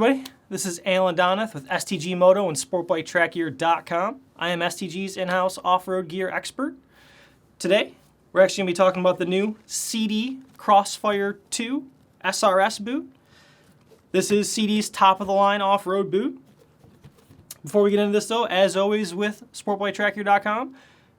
everybody, this is Allan with STG Moto and SportBikeTrackGear.com. I am STG's in-house off-road gear expert. Today, we're actually going to be talking about the new Sidi Crossfire 2 SRS boot. This is Sidi's top-of-the-line off-road boot. Before we get into this though, as always with SportBikeTrackGear.com,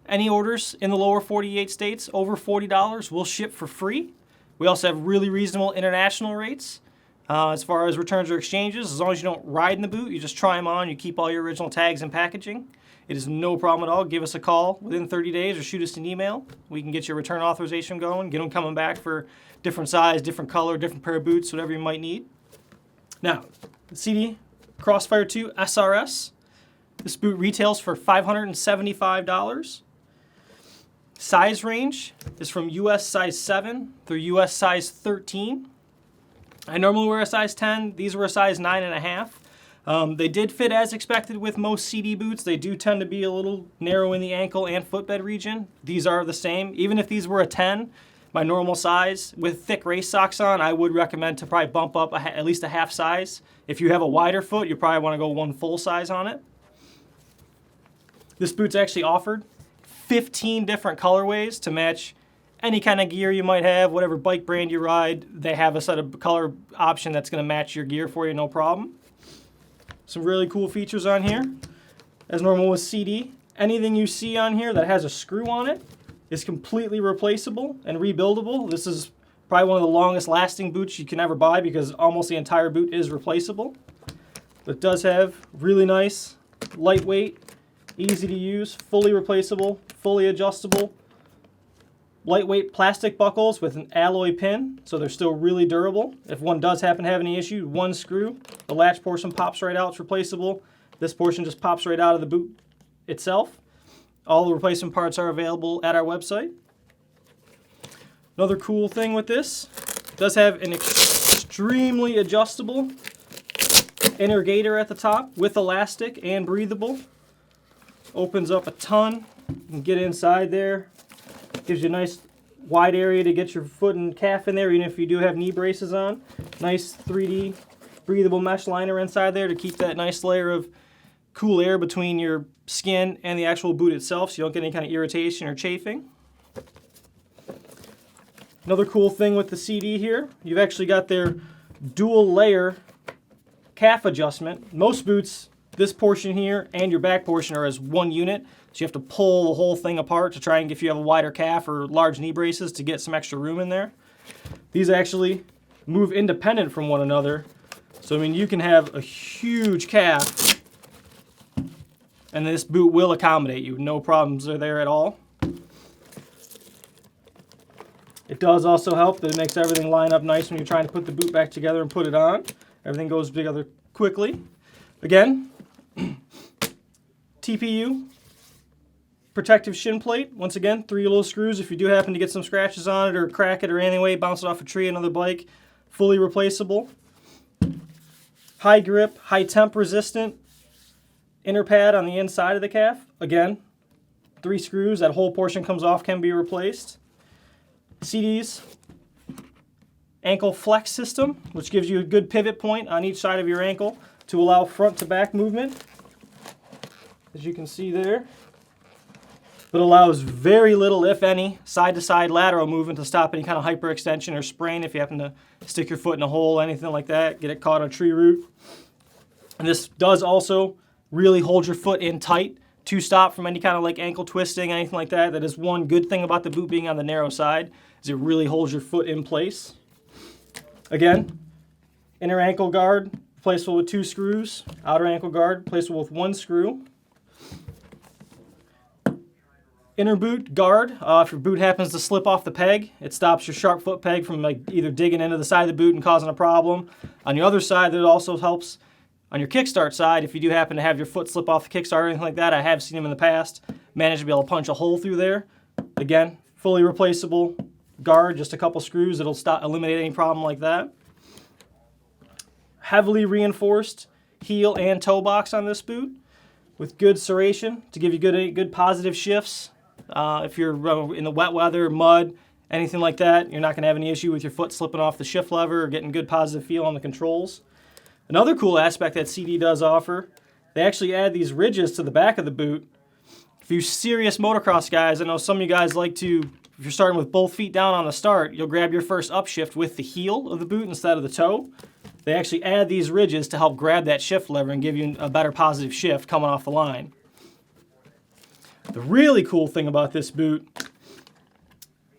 any orders in the lower 48 states over $40 will ship for free. We also have really reasonable international rates. As far as returns or exchanges, as long as you don't ride in the boot, you just try them on, you keep all your original tags and packaging. It is no problem at all. Give us a call within 30 days or shoot us an email. We can get your return authorization going, get them coming back for different size, different color, different pair of boots, whatever you might need. Now, the Sidi Crossfire 2 SRS. This boot retails for $575. Size range is from US size 7 through US size 13. I normally wear a size 10. These were a size 9.5. They did fit as expected with most Sidi boots. They do tend to be a little narrow in the ankle and footbed region. These are the same. Even if these were a 10, my normal size, with thick race socks on, I would recommend to probably bump up at least a half size. If you have a wider foot, you probably want to go one full size on it. This boot's actually offered 15 different colorways to match any kind of gear you might have, whatever bike brand you ride. They have a set of color option that's going to match your gear for you, no problem. Some really cool features on here. As normal with Sidi, anything you see on here that has a screw on it is completely replaceable and rebuildable. This is probably one of the longest lasting boots you can ever buy because almost the entire boot is replaceable. But it does have really nice, lightweight, easy to use, fully replaceable, fully adjustable, lightweight plastic buckles with an alloy pin, so they're still really durable. If one does happen to have any issue, one screw, the latch portion pops right out, it's replaceable. This portion just pops right out of the boot itself. All the replacement parts are available at our website. Another cool thing with this, it does have an extremely adjustable inner gaiter at the top with elastic and breathable. Opens up a ton. You can get inside there. Gives you a nice wide area to get your foot and calf in there, even if you do have knee braces on. Nice 3D breathable mesh liner inside there to keep that nice layer of cool air between your skin and the actual boot itself so you don't get any kind of irritation or chafing. Another cool thing with the Sidi here, you've actually got their dual layer calf adjustment. Most boots, this portion here and your back portion are as one unit. So you have to pull the whole thing apart to try and if you have a wider calf or large knee braces to get some extra room in there. These actually move independent from one another. So I mean you can have a huge calf and this boot will accommodate you. No problems are there at all. It does also help that it makes everything line up nice when you're trying to put the boot back together and put it on. Everything goes together quickly. Again, TPU. Protective shin plate. Once again, 3 little screws. If you do happen to get some scratches on it or crack it or anyway, bounce it off a tree, another bike, fully replaceable. High grip, high temp resistant inner pad on the inside of the calf. Again, 3 screws. That whole portion comes off, can be replaced. Sidi's ankle flex system, which gives you a good pivot point on each side of your ankle to allow front to back movement. As you can see there. But allows very little, if any, side-to-side lateral movement to stop any kind of hyperextension or sprain if you happen to stick your foot in a hole, anything like that, get it caught on a tree root. And this does also really hold your foot in tight to stop from any kind of like ankle twisting, anything like that. That is one good thing about the boot being on the narrow side, is it really holds your foot in place. Again, inner ankle guard, replaceable with 2 screws. Outer ankle guard, replaceable with 1 screw. Inner boot guard, if your boot happens to slip off the peg, it stops your sharp foot peg from like either digging into the side of the boot and causing a problem. On the other side, it also helps on your kickstart side. If you do happen to have your foot slip off the kickstart or anything like that, I have seen them in the past, managed to be able to punch a hole through there. Again, fully replaceable guard, just a couple screws, it'll eliminate any problem like that. Heavily reinforced heel and toe box on this boot with good serration to give you good positive shifts. If you're in the wet weather, mud, anything like that, you're not going to have any issue with your foot slipping off the shift lever or getting good positive feel on the controls. Another cool aspect that CD does offer, they actually add these ridges to the back of the boot. If you're serious motocross guys, I know some of you guys like to, if you're starting with both feet down on the start, you'll grab your first upshift with the heel of the boot instead of the toe. They actually add these ridges to help grab that shift lever and give you a better positive shift coming off the line. The really cool thing about this boot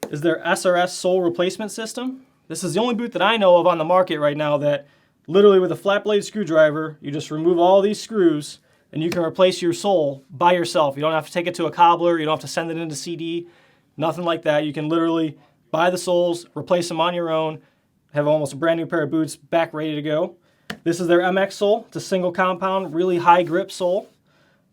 is their SRS sole replacement system. This is the only boot that I know of on the market right now that literally with a flat blade screwdriver, you just remove all these screws and you can replace your sole by yourself. You don't have to take it to a cobbler, you don't have to send it into CD, nothing like that. You can literally buy the soles, replace them on your own, have almost a brand new pair of boots back ready to go. This is their MX sole. It's a single compound, really high grip sole.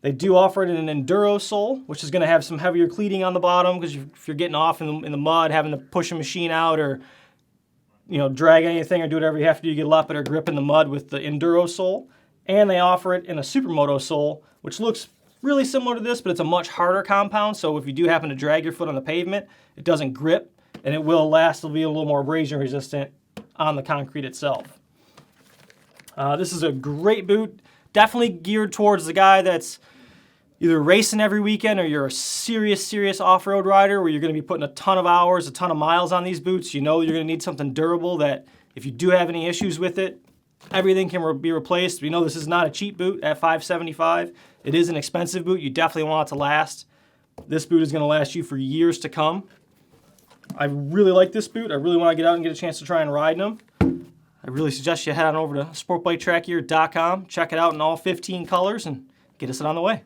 They do offer it in an enduro sole, which is going to have some heavier cleating on the bottom because if you're getting off in the mud, having to push a machine out or drag anything or do whatever you have to do, you get a lot better grip in the mud with the enduro sole. And they offer it in a supermoto sole, which looks really similar to this, but it's a much harder compound. So if you do happen to drag your foot on the pavement, it doesn't grip and it will last. It'll be a little more abrasion resistant on the concrete itself. This is a great boot, definitely geared towards the guy that's either racing every weekend or you're a serious off-road rider where you're going to be putting a ton of hours, a ton of miles on these boots. You know you're going to need something durable that if you do have any issues with it, everything can be replaced. We know this is not a cheap boot at $575. It is an expensive boot. You definitely want it to last. This boot is going to last you for years to come. I really like this boot. I really want to get out and get a chance to try and ride them. I really suggest you head on over to sportbiketrackgear.com, check it out in all 15 colors, and get us on the way.